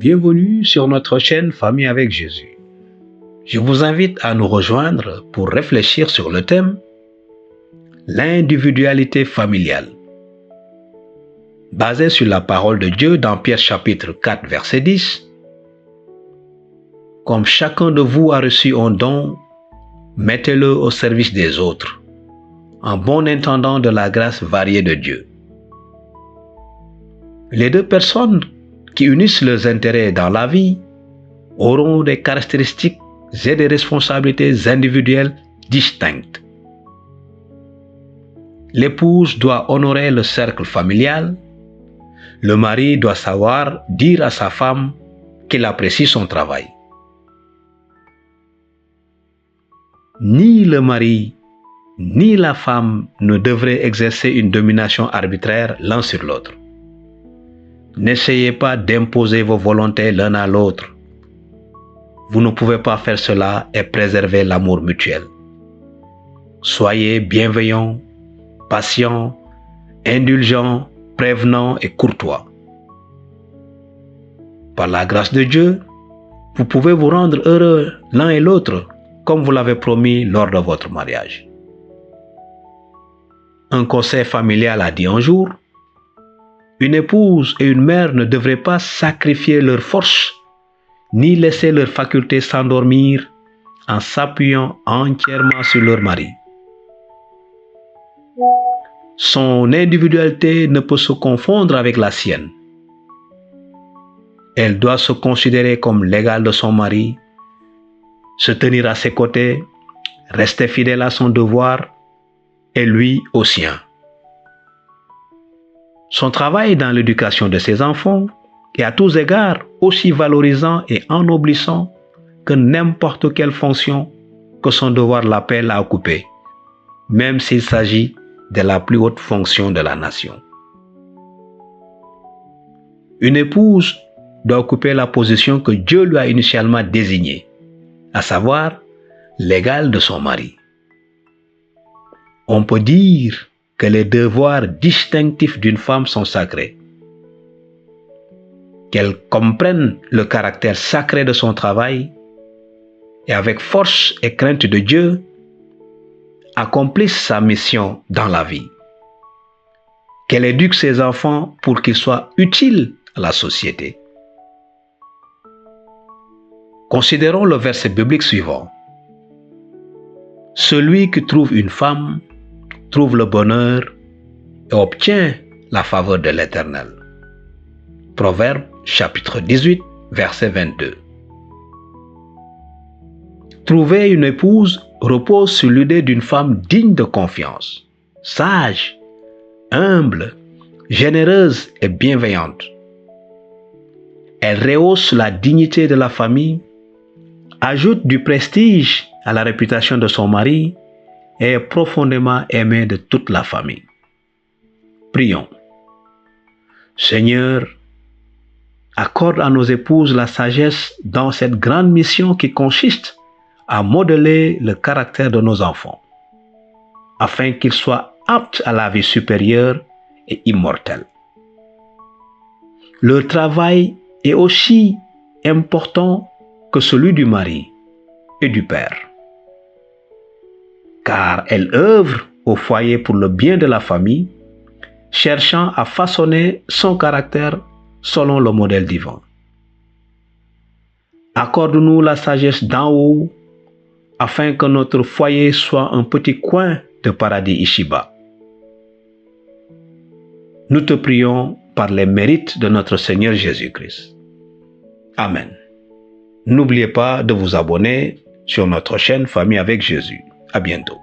bienvenue sur notre chaîne Famille avec Jésus. Je vous invite à nous rejoindre pour réfléchir sur le thème l'individualité familiale. Basé sur la parole de Dieu dans Pierre chapitre 4 verset 10, comme chacun de vous a reçu un don, mettez-le au service des autres, en bon intendant de la grâce variée de Dieu. Les deux personnes qui unissent leurs intérêts dans la vie auront des caractéristiques et des responsabilités individuelles distinctes. L'épouse doit honorer le cercle familial. Le mari doit savoir dire à sa femme qu'il apprécie son travail. Ni le mari ni la femme ne devraient exercer une domination arbitraire l'un sur l'autre. N'essayez pas d'imposer vos volontés l'un à l'autre. Vous ne pouvez pas faire cela et préserver l'amour mutuel. Soyez bienveillants, patients, indulgents, prévenants et courtois. Par la grâce de Dieu, vous pouvez vous rendre heureux l'un et l'autre comme vous l'avez promis lors de votre mariage. Un conseil familial a dit un jour: une épouse et une mère ne devraient pas sacrifier leurs forces ni laisser leurs facultés s'endormir en s'appuyant entièrement sur leur mari. Son individualité ne peut se confondre avec la sienne. Elle doit se considérer comme l'égale de son mari, se tenir à ses côtés, rester fidèle à son devoir et lui au sien. Son travail dans l'éducation de ses enfants est à tous égards aussi valorisant et ennoblissant que n'importe quelle fonction que son devoir l'appelle à occuper, même s'il s'agit de la plus haute fonction de la nation. Une épouse doit occuper la position que Dieu lui a initialement désignée, à savoir l'égale de son mari. On peut dire que les devoirs distinctifs d'une femme sont sacrés. Qu'elle comprenne le caractère sacré de son travail et avec force et crainte de Dieu, accomplisse sa mission dans la vie. Qu'elle éduque ses enfants pour qu'ils soient utiles à la société. Considérons le verset biblique suivant. Celui qui trouve une femme trouve le bonheur et obtient la faveur de l'Éternel. Proverbe chapitre 18, verset 22. Trouver une épouse repose sur l'idée d'une femme digne de confiance, sage, humble, généreuse et bienveillante. Elle rehausse la dignité de la famille, ajoute du prestige à la réputation de son mari et est profondément aimée de toute la famille. Prions. Seigneur, accorde à nos épouses la sagesse dans cette grande mission qui consiste à modeler le caractère de nos enfants, afin qu'ils soient aptes à la vie supérieure et immortelle. Leur travail est aussi important que celui du mari et du père, car elles œuvrent au foyer pour le bien de la famille, cherchant à façonner son caractère selon le modèle divin. Accorde-nous la sagesse d'en haut, afin que notre foyer soit un petit coin de paradis ici-bas. Nous te prions par les mérites de notre Seigneur Jésus-Christ. Amen. N'oubliez pas de vous abonner sur notre chaîne Famille avec Jésus. À bientôt.